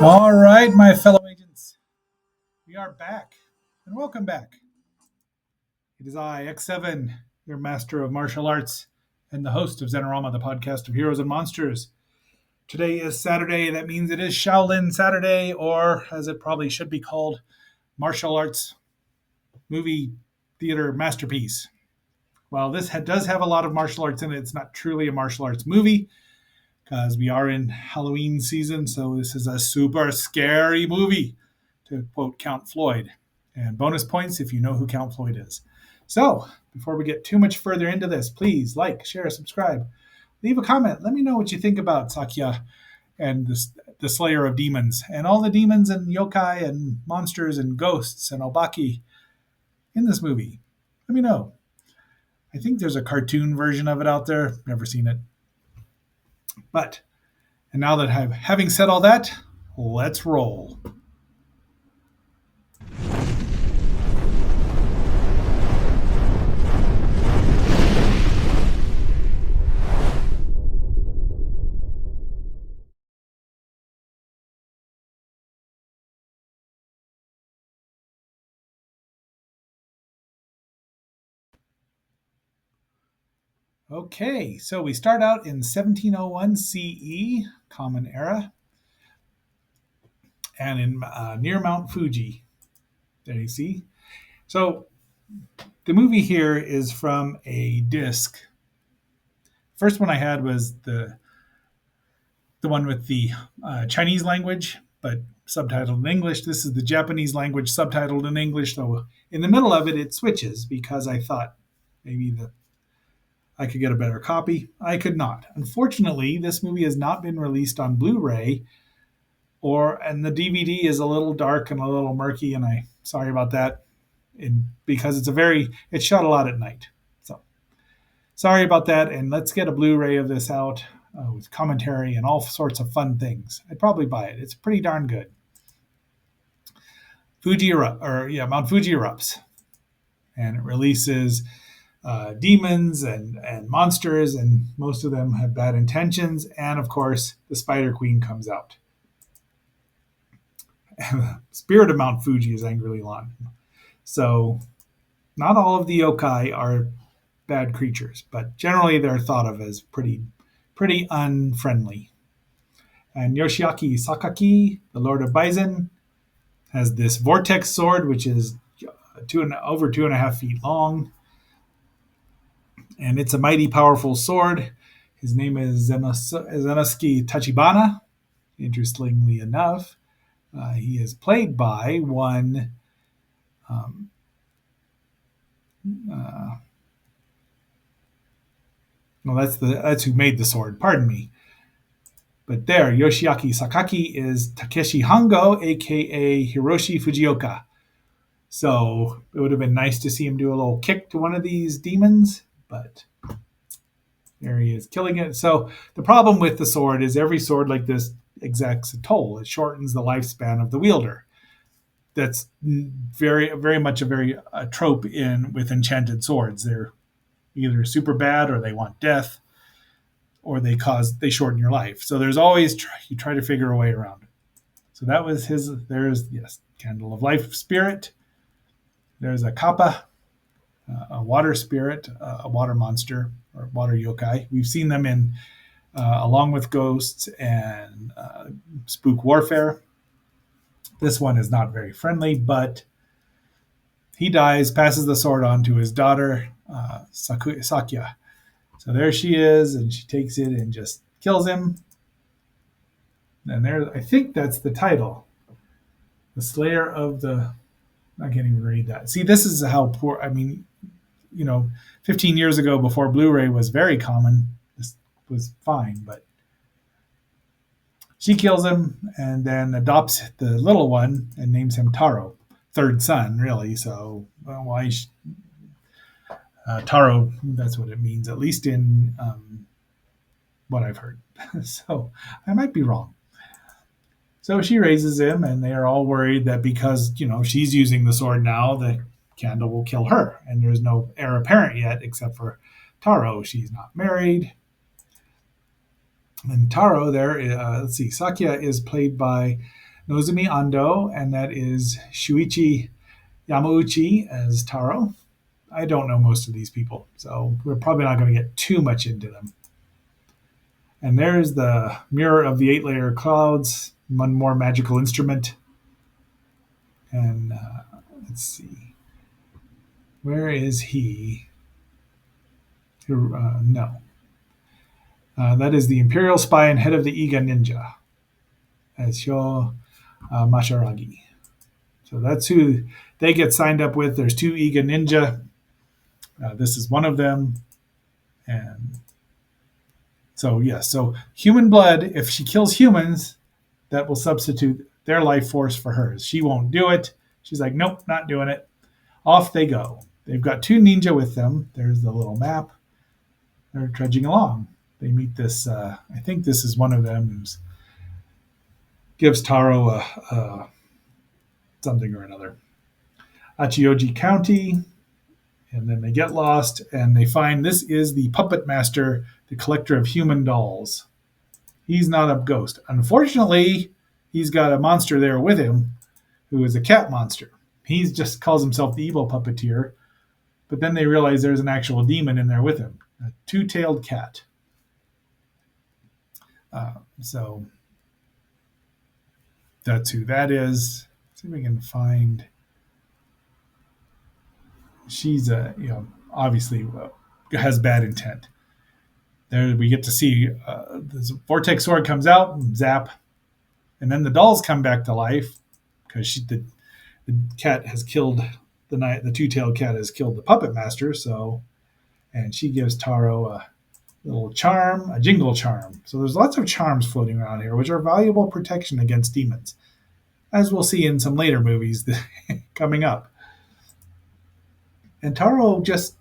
All right, my fellow agents, we are back, and welcome back. It is I, X7, your master of martial arts, and the host of Zenorama, the podcast of heroes and monsters. Today is Saturday. That means it is Shaolin Saturday, or as it probably should be called, martial arts movie theater masterpiece. While this does have a lot of martial arts in it, it's not truly a martial arts movie because we are in Halloween season, so this is a super scary movie, to quote Count Floyd. And bonus points if you know who Count Floyd is. So, before we get too much further into this, please like, share, subscribe, leave a comment. Let me know what you think about Sakuya and the Slayer of Demons, and all the demons and yokai and monsters and ghosts and obaki in this movie. Let me know. I think there's a cartoon version of it out there. Never seen it. But, and now that having said all that, let's roll. Okay, so we start out in 1701 CE, Common Era, and in near Mount Fuji. There you see. So the movie here is from a disc. First one I had was the one with the Chinese language, but subtitled in English. This is the Japanese language subtitled in English. So in the middle of it, it switches because I thought maybe I could get a better copy. I could not. Unfortunately, this movie has not been released on Blu Ray, and the DVD is a little dark and a little murky, and I sorry about that. Because it's shot a lot at night. So sorry about that, and let's get a Blu Ray of this out with commentary and all sorts of fun things. I'd probably buy it. It's pretty darn good. Mount Fuji erupts, and it releases demons and monsters, and most of them have bad intentions. And of course, the Spider Queen comes out. Spirit of Mount Fuji is angrily on. So, not all of the yokai are bad creatures, but generally they're thought of as pretty unfriendly. And Yoshiaki Sakaki, the Lord of Bison, has this vortex sword, which is over 2.5 feet long. And it's a mighty powerful sword. His name is Zenosuke Tachibana, interestingly enough. He is played by one that's who made the sword, pardon me. But there, Yoshiaki Sakaki is Takeshi Hongo, aka Hiroshi Fujioka. So it would have been nice to see him do a little kick to one of these demons, but there he is killing it. So the problem with the sword is every sword like this exacts a toll. It shortens the lifespan of the wielder. That's very, very much a trope with enchanted swords. They're either super bad, or they want death, or they shorten your life. So there's always you try to figure a way around it. So that was his. There's Candle of Life spirit. There's a kappa, a water spirit, a water monster or water yokai. We've seen them in along with ghosts and spook warfare. This one is not very friendly, but he dies, passes the sword on to his daughter, Sakuya. So there she is, and she takes it and just kills him. And I think that's the title. The Slayer of the... I can't even read that. See, this is how poor... 15 years ago, before Blu-ray was very common, this was fine, but she kills him and then adopts the little one and names him Taro. Third son, really. So, why... Taro, that's what it means, at least in what I've heard. So I might be wrong. So she raises him, and they are all worried that because, she's using the sword now, the candle will kill her. And there's no heir apparent yet except for Taro. She's not married. And Taro there, Sakuya is played by Nozumi Ando, and that is Shuichi Yamauchi as Taro. I don't know most of these people, so we're probably not going to get too much into them. And there's the Mirror of the Eight Layer Clouds, one more magical instrument. And let's see. Where is he? No. That is the Imperial Spy and head of the Iga Ninja, as Sho Masharagi. So that's who they get signed up with. There's two Iga Ninja. This is one of them. And so, yes, so human blood, if she kills humans, that will substitute their life force for hers. She won't do it. She's like, nope, not doing it. Off they go. They've got two ninja with them. There's the little map. They're trudging along. They meet this, I think this is one of them who gives Taro something or another. Achioji County, and then they get lost and they find this is the puppet master, the collector of human dolls. He's not a ghost. Unfortunately, he's got a monster there with him who is a cat monster. He just calls himself the evil puppeteer, but then they realize there's an actual demon in there with him, a two-tailed cat. So that's who that is. Let's see if we can find. She's obviously has bad intent. There we get to see this vortex sword comes out and zap, and then the dolls come back to life because the cat has killed the two-tailed cat has killed the puppet master. So, and she gives Taro a little charm, a jingle charm. So there's lots of charms floating around here, which are valuable protection against demons, as we'll see in some later movies coming up. And Taro just,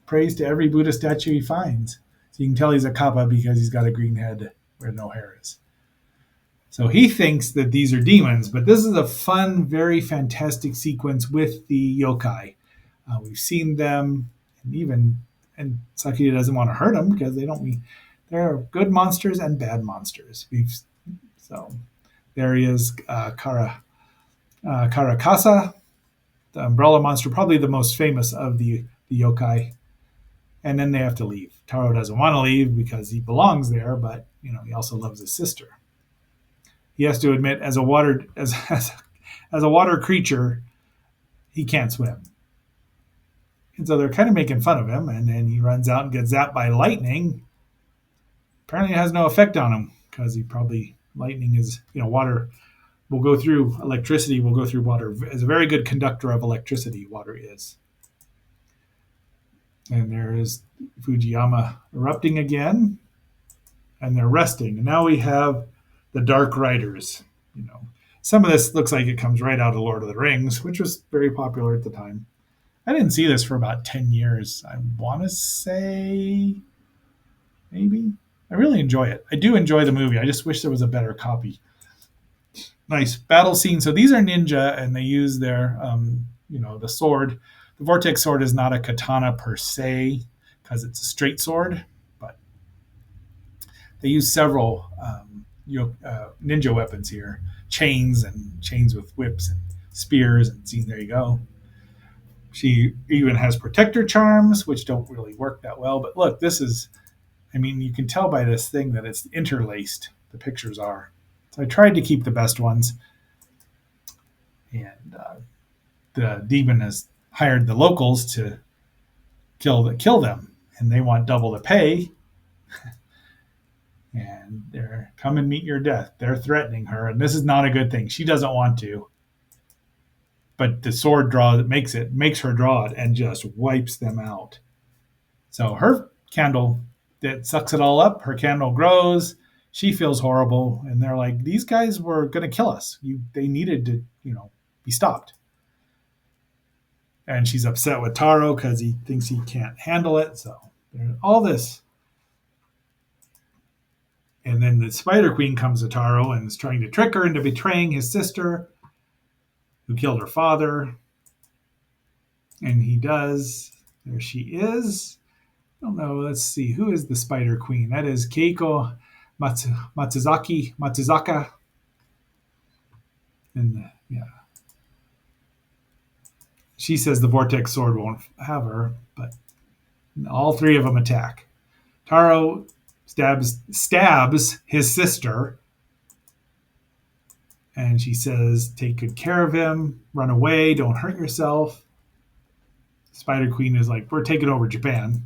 prays to every Buddha statue he finds. So you can tell he's a kappa because he's got a green head where no hair is. So he thinks that these are demons, but this is a fun, very fantastic sequence with the yokai. We've seen them, and Sakuya doesn't want to hurt them because they're good monsters and bad monsters. So there he is, Karakasa, the umbrella monster, probably the most famous of the yokai. And then they have to leave. Taro doesn't want to leave because he belongs there, but he also loves his sister. He has to admit, as a water creature, he can't swim. And so they're kind of making fun of him, and then he runs out and gets zapped by lightning. Apparently it has no effect on him because lightning is, water will go through electricity, will go through water. It's a very good conductor of electricity, water is. And there is Fujiyama erupting again, and they're resting. And now we have the Dark Riders. Some of this looks like it comes right out of Lord of the Rings, which was very popular at the time. I didn't see this for about 10 years. I want to say maybe. I really enjoy it. I do enjoy the movie. I just wish there was a better copy. Nice battle scene. So these are ninja, and they use their, the sword. The vortex sword is not a katana per se because it's a straight sword, but they use several ninja weapons here. Chains with whips and spears, and see, there you go. She even has protector charms, which don't really work that well. But look, you can tell by this thing that it's interlaced. The pictures are. So I tried to keep the best ones. And the demon has hired the locals to kill them. And they want double the pay. And they're come and meet your death. They're threatening her. And this is not a good thing. She doesn't want to. But the sword draw that makes her draw it and just wipes them out. So her candle that sucks it all up, her candle grows. She feels horrible. And they're like, these guys were going to kill us. They needed to, be stopped. And she's upset with Taro because he thinks he can't handle it. So all this. And then the Spider Queen comes to Taro and is trying to trick her into betraying his sister, who killed her father. And he does. There she is. I don't know. Let's see. Who is the Spider Queen? That is Keiko Matsuzaka. And yeah, she says the vortex sword won't have her, but all three of them attack. Taro stabs his sister, and she says, "Take good care of him. Run away. Don't hurt yourself." Spider Queen is like, "We're taking over Japan."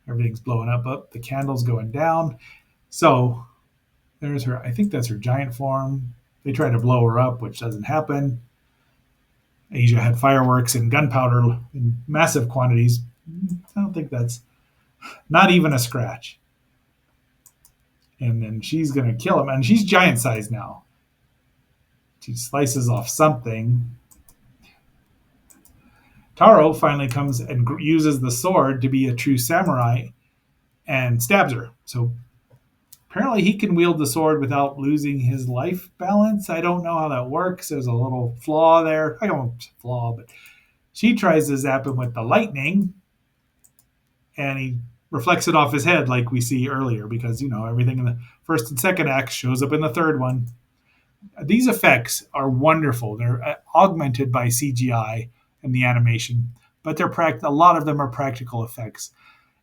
Everything's blowing up. The candle's going down. So there's her. I think that's her giant form. They try to blow her up, which doesn't happen. Asia had fireworks and gunpowder in massive quantities. I don't think that's not even a scratch. And then she's going to kill him. And she's giant size now. She slices off something. Taro finally comes and uses the sword to be a true samurai and stabs her. So apparently he can wield the sword without losing his life balance. I don't know how that works. There's a little flaw there. I don't flaw, but she tries to zap him with the lightning, and he reflects it off his head like we see earlier because, everything in the first and second act shows up in the third one. These effects are wonderful. They're augmented by CGI and the animation, but a lot of them are practical effects.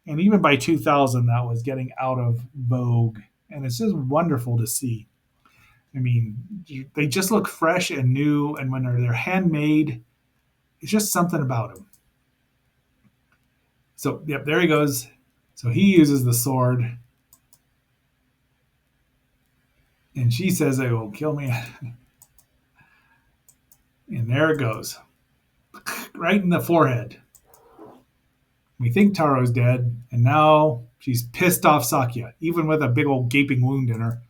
And even by 2000, that was getting out of vogue. And it's just wonderful to see. I mean, they just look fresh and new. And when they're handmade, it's just something about them. So, yep, there he goes. So he uses the sword. And she says, "They will kill me." And there it goes. Right in the forehead. We think Taro's dead. And now she's pissed off Sakuya, even with a big old gaping wound in her.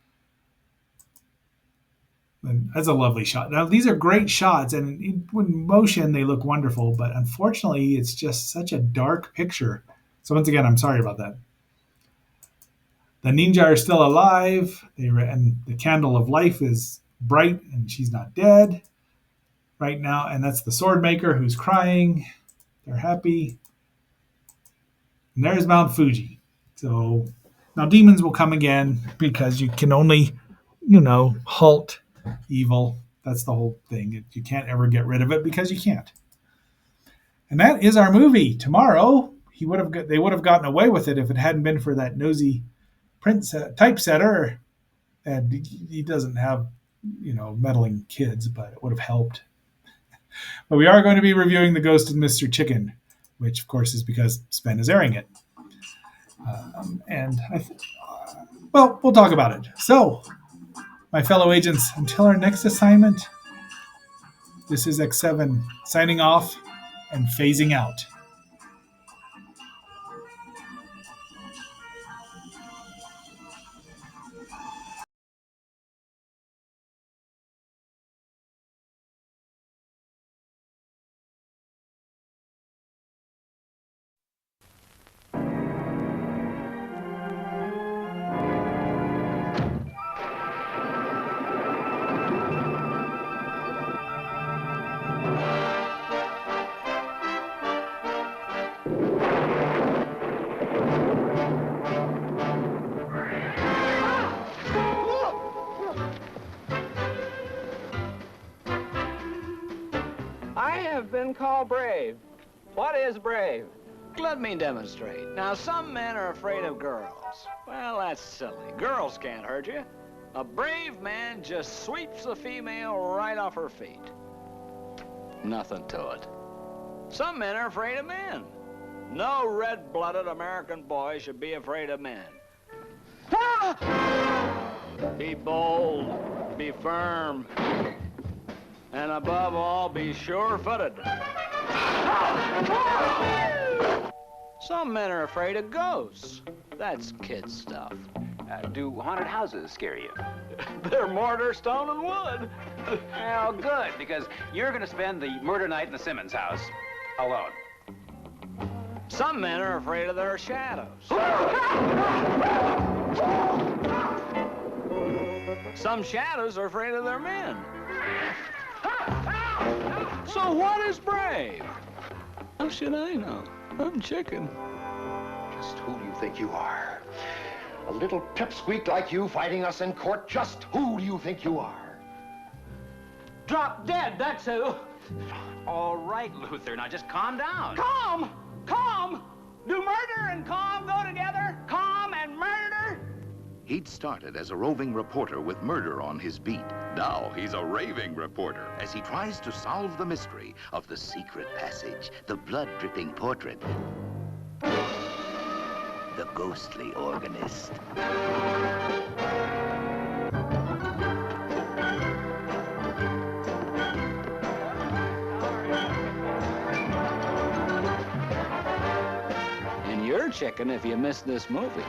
And that's a lovely shot. Now, these are great shots, and in motion, they look wonderful, but unfortunately, it's just such a dark picture. So, once again, I'm sorry about that. The ninja are still alive, and the candle of life is bright, and she's not dead right now. And that's the sword maker who's crying. They're happy. And there's Mount Fuji. So, now demons will come again because you can only, halt evil. That's the whole thing. You can't ever get rid of it because you can't. And that is our movie. Tomorrow, they would have gotten away with it if it hadn't been for that nosy typesetter. And he doesn't have, meddling kids, but it would have helped. But we are going to be reviewing The Ghost of Mr. Chicken, which, of course, is because Sven is airing it. We'll talk about it. So, my fellow agents, until our next assignment, this is X7 signing off and phasing out. Called brave. What is brave? Let me demonstrate. Now, some men are afraid of girls. Well, that's silly. Girls can't hurt you. A brave man just sweeps the female right off her feet. Nothing to it. Some men are afraid of men. No red-blooded American boy should be afraid of men. Be bold. Be firm. And above all, be sure-footed. Some men are afraid of ghosts. That's kid stuff. Do haunted houses scare you? They're mortar, stone, and wood. Well, good, because you're going to spend the murder night in the Simmons house alone. Some men are afraid of their shadows. Some shadows are afraid of their men. So what is brave? How should I know? I'm chicken. Just who do you think you are? A little pipsqueak like you fighting us in court? Just who do you think you are? Drop dead, that's who. All right, Luther, now just calm down. Calm! Calm! Do murder and calm go together? Calm and murder? He'd started as a roving reporter with murder on his beat. Now he's a raving reporter as he tries to solve the mystery of the secret passage, the blood-dripping portrait, the ghostly organist. And you're chicken if you miss this movie.